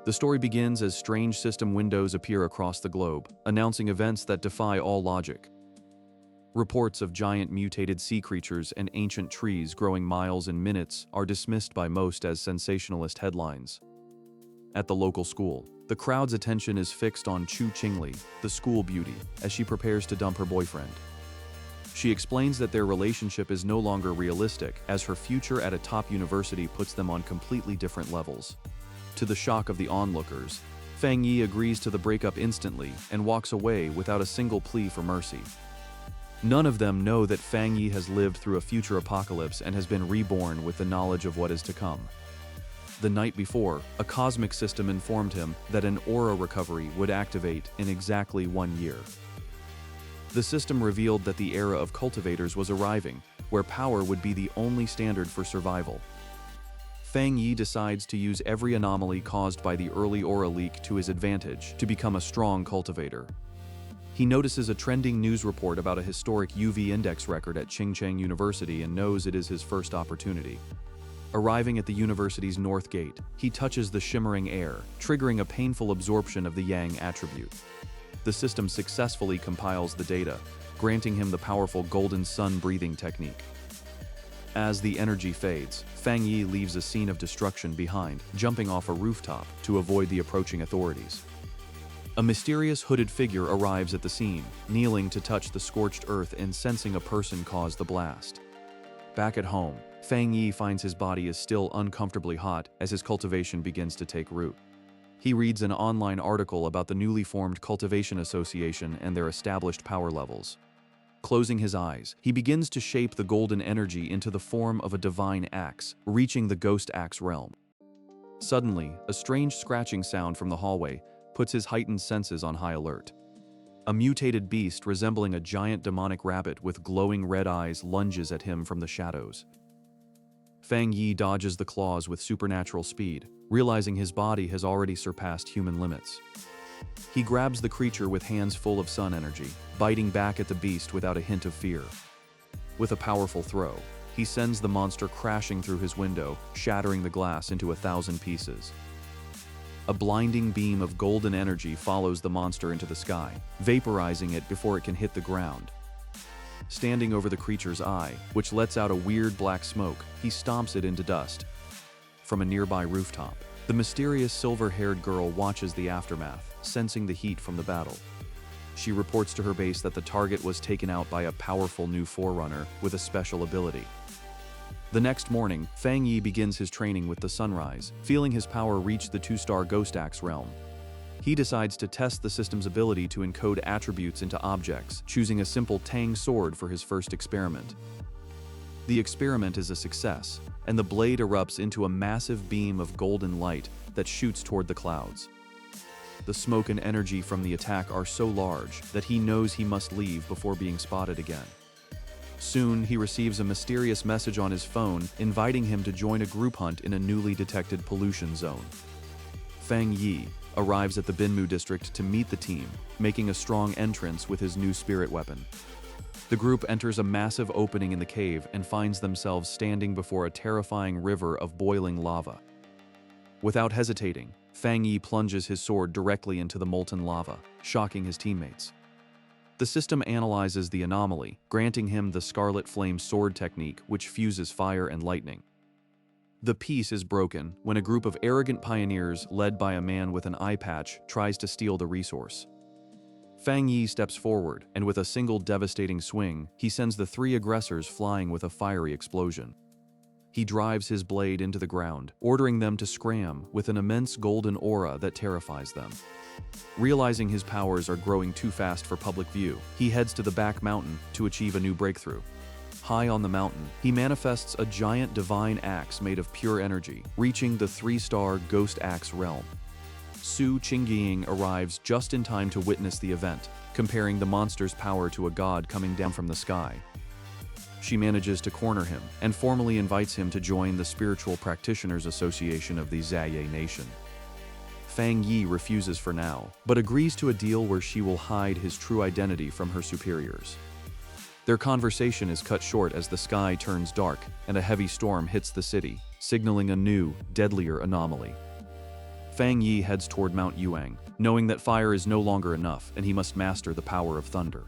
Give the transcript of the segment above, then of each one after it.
The story begins as strange system windows appear across the globe, announcing events that defy all logic. Reports of giant mutated sea creatures and ancient trees growing miles in minutes are dismissed by most as sensationalist headlines. At the local school, the crowd's attention is fixed on Chu Qingli, the school beauty, as she prepares to dump her boyfriend. She explains that their relationship is no longer realistic, as her future at a top university puts them on completely different levels. To the shock of the onlookers, Fang Yi agrees to the breakup instantly and walks away without a single plea for mercy. None of them know that Fang Yi has lived through a future apocalypse and has been reborn with the knowledge of what is to come. The night before, a cosmic system informed him that an aura recovery would activate in exactly 1 year. The system revealed that the era of cultivators was arriving, where power would be the only standard for survival. Fang Yi decides to use every anomaly caused by the early aura leak to his advantage to become a strong cultivator. He notices a trending news report about a historic UV index record at Qingcheng University and knows it is his first opportunity. Arriving at the university's north gate, he touches the shimmering air, triggering a painful absorption of the Yang attribute. The system successfully compiles the data, granting him the powerful golden sun breathing technique. As the energy fades, Fang Yi leaves a scene of destruction behind, jumping off a rooftop to avoid the approaching authorities. A mysterious hooded figure arrives at the scene, kneeling to touch the scorched earth and sensing a person caused the blast. Back at home, Fang Yi finds his body is still uncomfortably hot as his cultivation begins to take root. He reads an online article about the newly formed Cultivation Association and their established power levels. Closing his eyes, he begins to shape the golden energy into the form of a divine axe, reaching the ghost axe realm. Suddenly, a strange scratching sound from the hallway puts his heightened senses on high alert. A mutated beast resembling a giant demonic rabbit with glowing red eyes lunges at him from the shadows. Fang Yi dodges the claws with supernatural speed, realizing his body has already surpassed human limits. He grabs the creature with hands full of sun energy, biting back at the beast without a hint of fear. With a powerful throw, he sends the monster crashing through his window, shattering the glass into 1,000 pieces. A blinding beam of golden energy follows the monster into the sky, vaporizing it before it can hit the ground. Standing over the creature's eye, which lets out a weird black smoke, he stomps it into dust. From a nearby rooftop, the mysterious silver-haired girl watches the aftermath, sensing the heat from the battle. She reports to her base that the target was taken out by a powerful new forerunner with a special ability. The next morning, Fang Yi begins his training with the sunrise, feeling his power reach the 2-star Ghost Axe realm. He decides to test the system's ability to encode attributes into objects, choosing a simple Tang sword for his first experiment. The experiment is a success, and the blade erupts into a massive beam of golden light that shoots toward the clouds. The smoke and energy from the attack are so large that he knows he must leave before being spotted again. Soon, he receives a mysterious message on his phone inviting him to join a group hunt in a newly detected pollution zone. Fang Yi arrives at the Binmu district to meet the team, making a strong entrance with his new spirit weapon. The group enters a massive opening in the cave and finds themselves standing before a terrifying river of boiling lava. Without hesitating, Fang Yi plunges his sword directly into the molten lava, shocking his teammates. The system analyzes the anomaly, granting him the Scarlet Flame sword technique, which fuses fire and lightning. The peace is broken when a group of arrogant pioneers led by a man with an eye patch tries to steal the resource. Fang Yi steps forward, and with a single devastating swing, he sends the 3 aggressors flying with a fiery explosion. He drives his blade into the ground, ordering them to scram with an immense golden aura that terrifies them. Realizing his powers are growing too fast for public view, he heads to the back mountain to achieve a new breakthrough. High on the mountain, he manifests a giant divine axe made of pure energy, reaching the 3-star Ghost Axe realm. Su Qingying arrives just in time to witness the event, comparing the monster's power to a god coming down from the sky. She manages to corner him and formally invites him to join the Spiritual Practitioners Association of the Zaye Nation. Fang Yi refuses for now, but agrees to a deal where she will hide his true identity from her superiors. Their conversation is cut short as the sky turns dark and a heavy storm hits the city, signaling a new, deadlier anomaly. Fang Yi heads toward Mount Yuang, knowing that fire is no longer enough and he must master the power of thunder.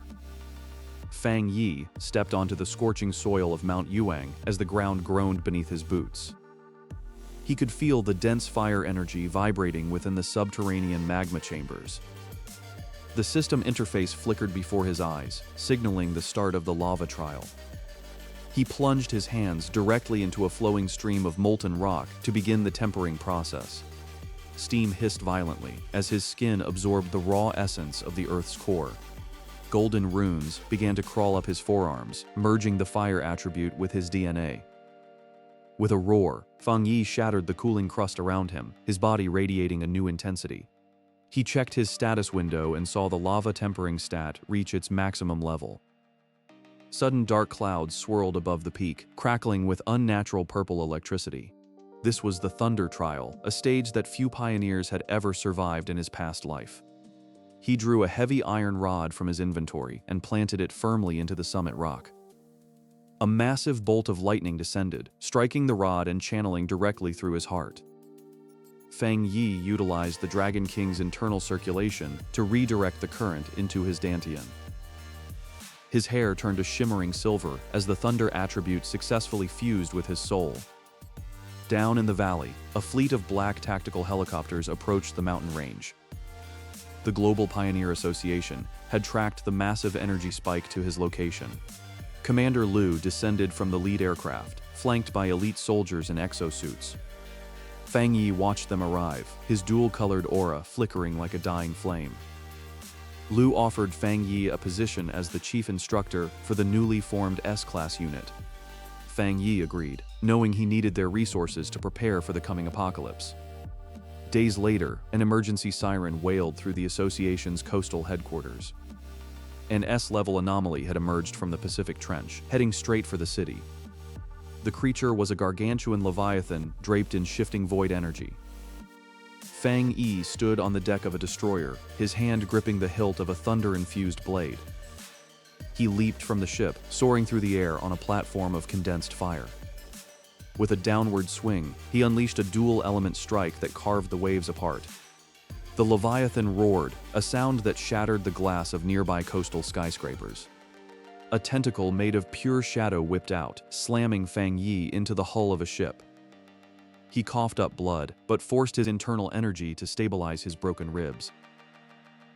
Fang Yi stepped onto the scorching soil of Mount Yuang as the ground groaned beneath his boots. He could feel the dense fire energy vibrating within the subterranean magma chambers. The system interface flickered before his eyes, signaling the start of the lava trial. He plunged his hands directly into a flowing stream of molten rock to begin the tempering process. Steam hissed violently as his skin absorbed the raw essence of the Earth's core. Golden runes began to crawl up his forearms, merging the fire attribute with his DNA. With a roar, Fang Yi shattered the cooling crust around him, his body radiating a new intensity. He checked his status window and saw the lava tempering stat reach its maximum level. Sudden dark clouds swirled above the peak, crackling with unnatural purple electricity. This was the Thunder Trial, a stage that few pioneers had ever survived in his past life. He drew a heavy iron rod from his inventory and planted it firmly into the summit rock. A massive bolt of lightning descended, striking the rod and channeling directly through his heart. Fang Yi utilized the Dragon King's internal circulation to redirect the current into his dantian. His hair turned to shimmering silver as the thunder attribute successfully fused with his soul. Down in the valley, a fleet of black tactical helicopters approached the mountain range. The Global Pioneer Association had tracked the massive energy spike to his location. Commander Liu descended from the lead aircraft, flanked by elite soldiers in exosuits. Fang Yi watched them arrive, his dual-colored aura flickering like a dying flame. Liu offered Fang Yi a position as the chief instructor for the newly formed S-Class unit. Fang Yi agreed, knowing he needed their resources to prepare for the coming apocalypse. Days later, an emergency siren wailed through the association's coastal headquarters. An S-level anomaly had emerged from the Pacific Trench, heading straight for the city. The creature was a gargantuan leviathan draped in shifting void energy. Fang Yi stood on the deck of a destroyer, his hand gripping the hilt of a thunder-infused blade. He leaped from the ship, soaring through the air on a platform of condensed fire. With a downward swing, he unleashed a dual-element strike that carved the waves apart. The Leviathan roared, a sound that shattered the glass of nearby coastal skyscrapers. A tentacle made of pure shadow whipped out, slamming Fang Yi into the hull of a ship. He coughed up blood, but forced his internal energy to stabilize his broken ribs.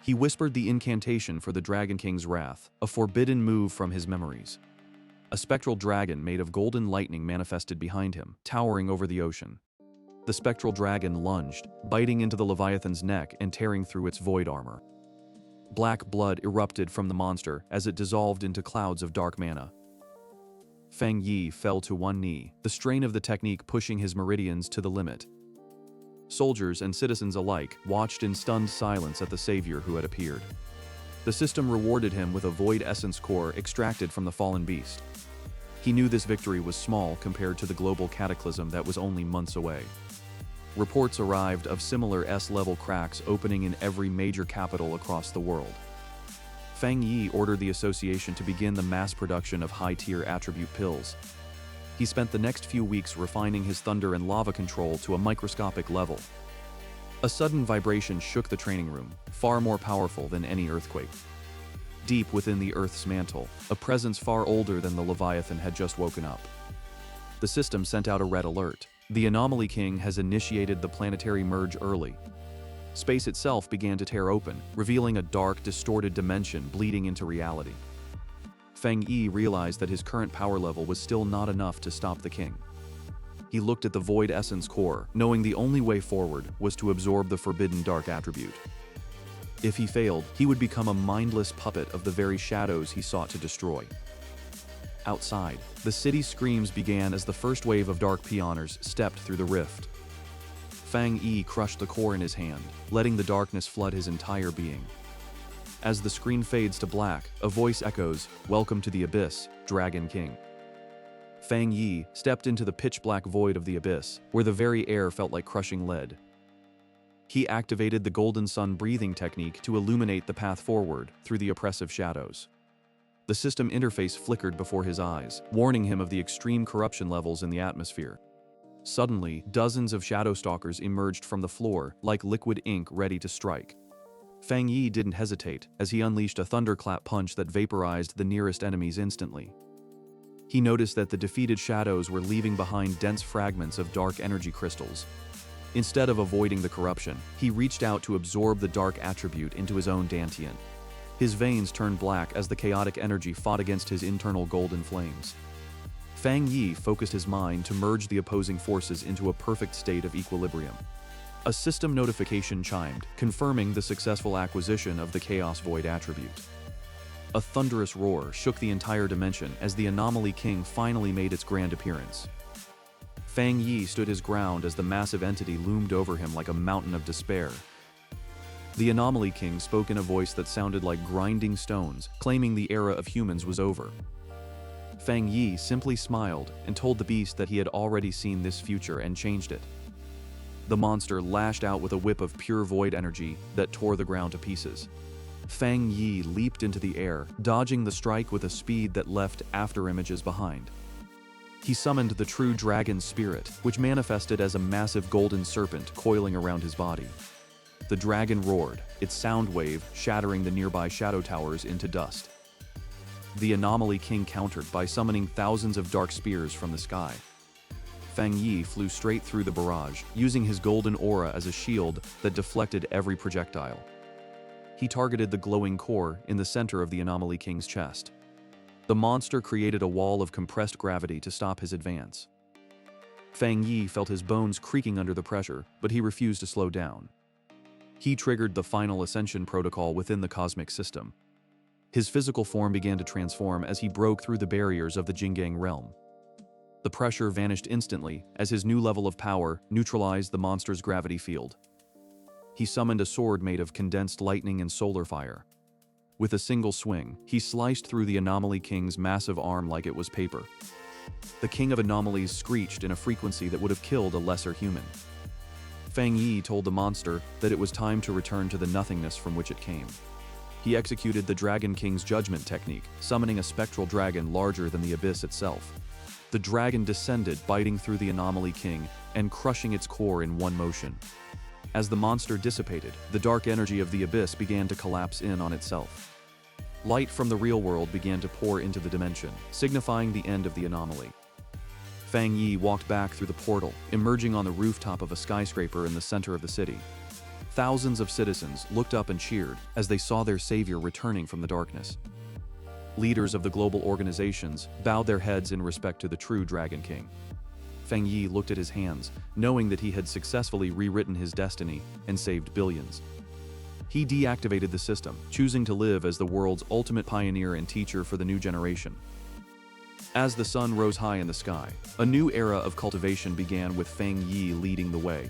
He whispered the incantation for the Dragon King's wrath, a forbidden move from his memories. A spectral dragon made of golden lightning manifested behind him, towering over the ocean. The spectral dragon lunged, biting into the Leviathan's neck and tearing through its void armor. Black blood erupted from the monster as it dissolved into clouds of dark mana. Fang Yi fell to one knee, the strain of the technique pushing his meridians to the limit. Soldiers and citizens alike watched in stunned silence at the savior who had appeared. The system rewarded him with a void essence core extracted from the fallen beast. He knew this victory was small compared to the global cataclysm that was only months away. Reports arrived of similar S-level cracks opening in every major capital across the world. Fang Yi ordered the association to begin the mass production of high-tier attribute pills. He spent the next few weeks refining his thunder and lava control to a microscopic level. A sudden vibration shook the training room, far more powerful than any earthquake. Deep within the Earth's mantle, a presence far older than the Leviathan had just woken up. The system sent out a red alert. The Anomaly King has initiated the planetary merge early. Space itself began to tear open, revealing a dark, distorted dimension bleeding into reality. Fang Yi realized that his current power level was still not enough to stop the king. He looked at the Void Essence core, knowing the only way forward was to absorb the forbidden dark attribute. If he failed, he would become a mindless puppet of the very shadows he sought to destroy. Outside, the city's screams began as the first wave of dark pioners stepped through the rift. Fang Yi crushed the core in his hand, letting the darkness flood his entire being. As the screen fades to black, a voice echoes, "Welcome to the Abyss, Dragon King." Fang Yi stepped into the pitch-black void of the abyss, where the very air felt like crushing lead. He activated the Golden Sun breathing technique to illuminate the path forward through the oppressive shadows. The system interface flickered before his eyes, warning him of the extreme corruption levels in the atmosphere. Suddenly, dozens of shadow stalkers emerged from the floor, like liquid ink ready to strike. Fang Yi didn't hesitate, as he unleashed a thunderclap punch that vaporized the nearest enemies instantly. He noticed that the defeated shadows were leaving behind dense fragments of dark energy crystals. Instead of avoiding the corruption, he reached out to absorb the dark attribute into his own dantian. His veins turned black as the chaotic energy fought against his internal golden flames. Fang Yi focused his mind to merge the opposing forces into a perfect state of equilibrium. A system notification chimed, confirming the successful acquisition of the Chaos Void attribute. A thunderous roar shook the entire dimension as the Anomaly King finally made its grand appearance. Fang Yi stood his ground as the massive entity loomed over him like a mountain of despair. The Anomaly King spoke in a voice that sounded like grinding stones, claiming the era of humans was over. Fang Yi simply smiled and told the beast that he had already seen this future and changed it. The monster lashed out with a whip of pure void energy that tore the ground to pieces. Fang Yi leaped into the air, dodging the strike with a speed that left afterimages behind. He summoned the true dragon spirit, which manifested as a massive golden serpent coiling around his body. The dragon roared, its sound wave shattering the nearby shadow towers into dust. The Anomaly King countered by summoning thousands of dark spears from the sky. Fang Yi flew straight through the barrage, using his golden aura as a shield that deflected every projectile. He targeted the glowing core in the center of the Anomaly King's chest. The monster created a wall of compressed gravity to stop his advance. Fang Yi felt his bones creaking under the pressure, but he refused to slow down. He triggered the final ascension protocol within the cosmic system. His physical form began to transform as he broke through the barriers of the Jingang realm. The pressure vanished instantly as his new level of power neutralized the monster's gravity field. He summoned a sword made of condensed lightning and solar fire. With a single swing, he sliced through the Anomaly King's massive arm like it was paper. The King of Anomalies screeched in a frequency that would have killed a lesser human. Fang Yi told the monster that it was time to return to the nothingness from which it came. He executed the Dragon King's judgment technique, summoning a spectral dragon larger than the abyss itself. The dragon descended, biting through the Anomaly King and crushing its core in one motion. As the monster dissipated, the dark energy of the abyss began to collapse in on itself. Light from the real world began to pour into the dimension, signifying the end of the anomaly. Fang Yi walked back through the portal, emerging on the rooftop of a skyscraper in the center of the city. Thousands of citizens looked up and cheered as they saw their savior returning from the darkness. Leaders of the global organizations bowed their heads in respect to the true Dragon King. Fang Yi looked at his hands, knowing that he had successfully rewritten his destiny and saved billions. He deactivated the system, choosing to live as the world's ultimate pioneer and teacher for the new generation. As the sun rose high in the sky, a new era of cultivation began with Fang Yi leading the way.